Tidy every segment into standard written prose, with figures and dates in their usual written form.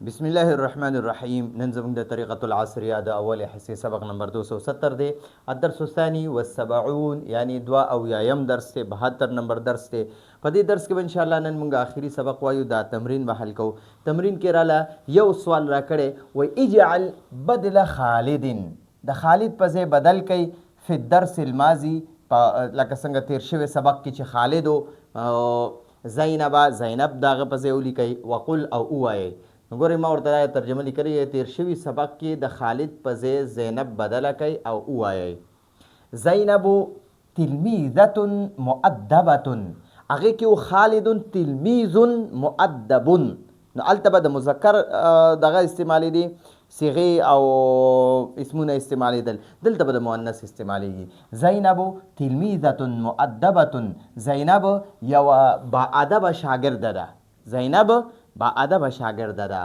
بسم الله الرحمن الرحیم. نن زموږ د طریقة العصریه د اول حصې سبق نمبر 270 دی. الدرس الثاني والسبعون یعنی 72 درس دی، 72 نمبر درس دی. په دې درس کې به انشاءالله نن موږ آخري سبق وایو. دا تمرین به حل کوو. تمرین کې راله یو سوال را کړی و اجعل بدل خالد، د خالد په ځای بدل کوي فی الدرس الماضي، لکه څنګه تیر شوی سبق کې چې خالد و زینب دغه په ځای ولیکئ. وقل او ووایئ. ګورئ ما ورته دا ترجمه لیکلې تیر شوي سبق کې د خالد په ځای زینب بدله کوي او ووایئ. زینب تلمیذة مؤدبة، هغې کې خالد تلمیذ مؤدب، نو هلته به د مذکر دغه استعمالي دي، صیغې او اسمونه استعمالېدل، دلته به د مؤنث استعمالېږي. زینب تلمیذة مؤدبة، زینب یوه باادبه شاګرده ده، زینب باادبه شاګرده ده.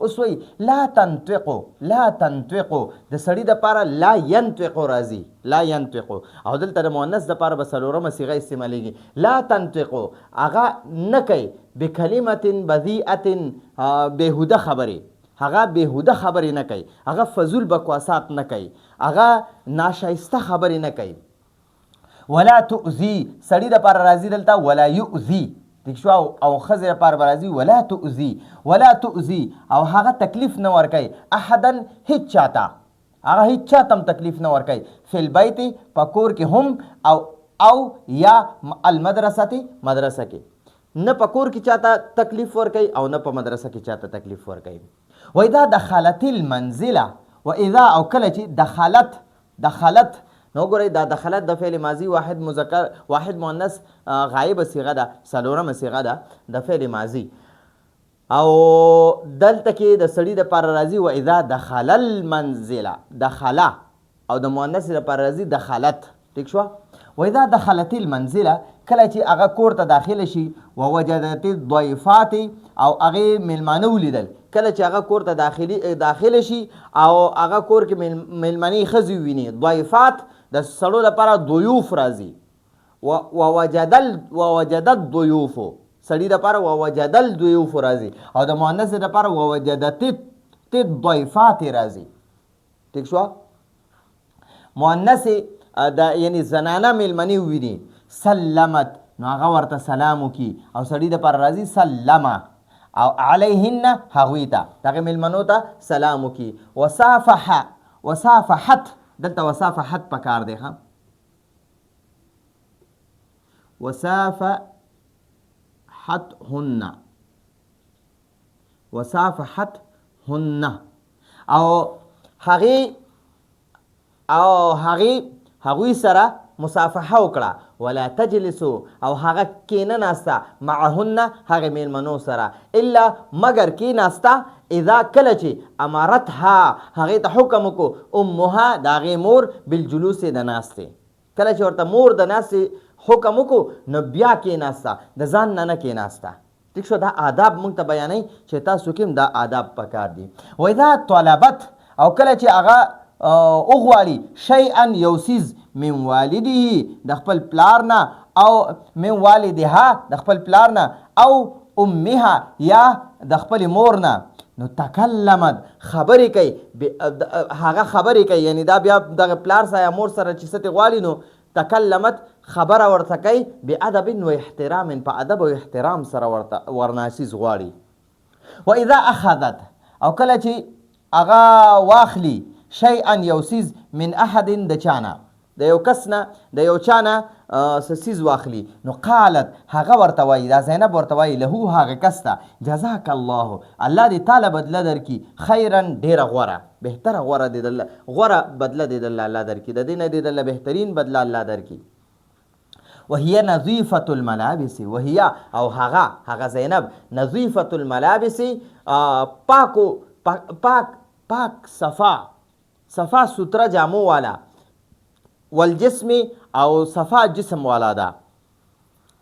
اوس وایي لا تنطقو، لا تنطقو د سړي دپاره لا ینطقو راځي، لا ینطقو، او دلته د مؤنث دپاره به څلورمه صیغه استعمالیږي. لا تنطقو هغه نه کوي بکلمة بذیئة، بېهوده خبرې، هغه بېهوده خبرې نه کوي، هغه فضول بکواسات نه کوي، هغه ناشایسته خبرې نه کوي. ولا تؤذي سړي دپاره راځي دلته ولا یؤذي، ٹھیک شو، او ښځې لپاره به راځي ولا تؤذي، ولا تؤذي، او هغه تکلیف نه ورکوي احدا هیڅ چاته، هغه هیڅ چاته هم تکلیف نه ورکوي. فی البیت په کور کې هم او یا المدرسة مدرسه کې، نه په کور کې چاته تکلیف ورکوي او نه په مدرسه کې چاته تکلیف ورکوي. و اذا دخلت المنزله، و اذا او کله چې دخلت نو ګورئ دا دخلت د فعل ماضي واحد مذکر واحد مؤنث غایبه صیغه ده، څلورمه صیغه ده د فعل ماضي، او دلته کې د سړي دپاره راځي و اذا دخل المنزله، دخله، او د مؤنث دپاره راځي دخلت، ټیک شوه. و اذا دخلت المنزله کله چې هغه کور ته داخله شي، ووجدت الضیفات او هغې میلمانه ولیدل، کله چې هغه کور ته داخله شي او هغه کور کې میلمنې ښځې وویني، ضیفات د سړو لپاره ضیوف راځي. ووجد الضیوف سړي لپاره ووجد الضیوف راځي، او د مؤنث لپاره ووجدت الضیفات راځي، ټیک شوه. مؤنث یعنی زنانه میلمنې وویني، سلمت نو هغه ورته سلام وکړي، او سړي دپاره راځي سلمه، او علیهن هغوی ته دغه میلمنو ته سلام وکړي. وصافحت دلته وصافحت پکار دی ښه، وصافحتهن او هغوی سره مصافحه وکړه. ولا تجلسو او هغه کېنناسته معهن هغې میلمنو سره، الا مگر کېناسته اذا کله چې امارتها هغې ته حکم وکړو امها د هغې مور بالجلوس د ناستې، کله چې ورته مور د ناستې حکم وکړو نو بیا کېناسته، د ځان نه کېناسته، ټیک شو. دا آداب موږ ته بیانوي چې تاسو کې هم دا آداب پکار دي. و اذا طلبت او کله چې هغه وغواړي شیئا یو څیز من والده د خپل پلار نه، او من والدها د خپل پلار نه، او امها یا د خپل مور نه، نو تکلمت خبرې کوي، هغه خبرې کوي، یعنی دا بیا دغه پلار سره یا مور سره چې څه ترې غواړي نو تکلمت خبره ورته کوي بادب و احترام، په ادب او احترام سره ورنه څیز غواړي. و اذا اخذت او کله چې هغه واخلي شیئا یو څیز من احد د چانه، د یو کس نه د یو چا نه څه څیز واخلي، نو قالت هغه ورته وایي، دا زینب ورته وایي له هغه کس ته جزاک الله، الله دې تاله بدله درکړي، خیرا ډېره غوره، بهتره غوره دې دله غوره بدله دې دله الله درکړي، د دې نه دې دله بهترین بدله الله درکړي. وهي نظیفة الملابس، وهي او هغه زینب نظیفة الملابس پاک صفا ستره جامو والا، والجسم او صفا جسم والا ده.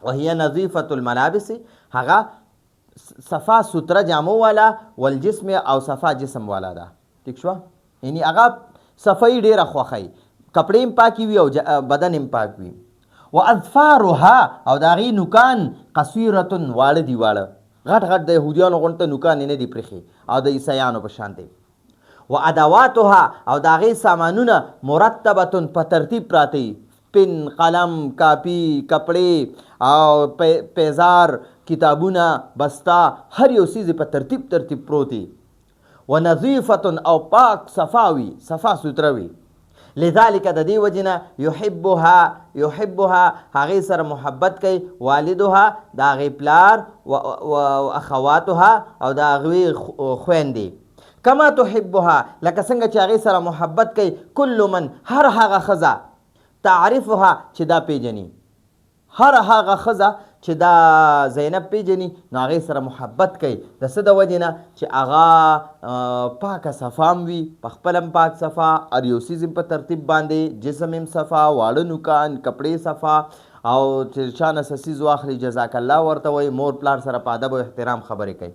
وهي نظیفة الملابس هغه صفا ستره جامو والا، والجسم او صفا جسم والا ده، ٹھیک شو، یعنی هغه صفائی ډیره خوښوي، کپړې هم پاکې وي او بدن هم پاک وي. واظفارها او د هغې نوکان قصیرة واړه دي، واړه غټ غټ د یهودیانو غونته نوکانې نه دي پرېښې او د عیسیانو په شان دی. و ادواتها او د هغې سامانونه مرتبتون په ترتیب پراته وي، پن، قلم، کاپي، کپړې او پیزار، کتابونه، بسته، هر یو څیز په ترتیب پروت وي. و نظیفتن او پاک صفا وي، صفا سوتره وي. لذلك د دې وجې نه یحبها هغې سره محبت کوي والدها د هغې پلار و اخواتها او د هغوی خویندې، کما تحبها لکه څنګه چې هغې سره محبت کوي کل من هر هغه ښځه تعرفها چې دا پیژني، هر هغه ښځه چې دا زینب پیژني نو هغې سره محبت کوي. د څه د وجې نه چې هغه پاکه صفام وي، په خپل هم پاک صفا، هر یو څیز په ترتیب باندې، جسم هم صفا، واړه نوکان، کپړې صفا، او چې چا نه څه څیز واخلي جزاک الله ورته وایي، مور پلار سره په ادب او احترام خبرې کوي.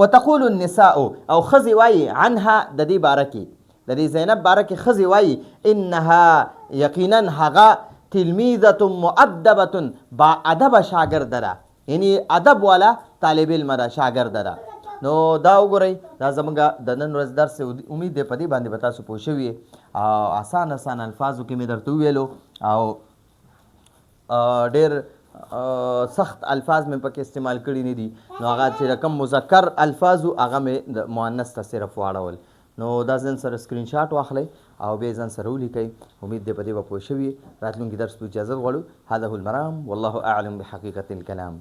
وتقول النساء او ښځې وایي عنها د دې باره کې، د دې زینب باره کې ښځې وایي انها یقینا هغه تلمیذة مؤدبة با ادبه شاګرده ده، یعنی ادب والا طالب علم ده، شاګرده ده. نو دا وګورئ، دا زموږ د نن ورځ درس امید دی په دې باندې به تاسو پوه شوي او آسان الفاظو کې مې درته وویلو او ډېر سخت الفاظ مې پکې استعمال کړي نه دي. نو هغه چې رقم مذکر الفاظ هغه مې د مؤنث ته صرف واړول. نو دا ځان سره سکرین شاټ واخلئ او بیا ځان سره ولیکئ. امید دی په دې به پوه شوي. راتلونکي درس په اجازه غواړو. هذا هو المرام والله اعلم بحقیقة الکلام.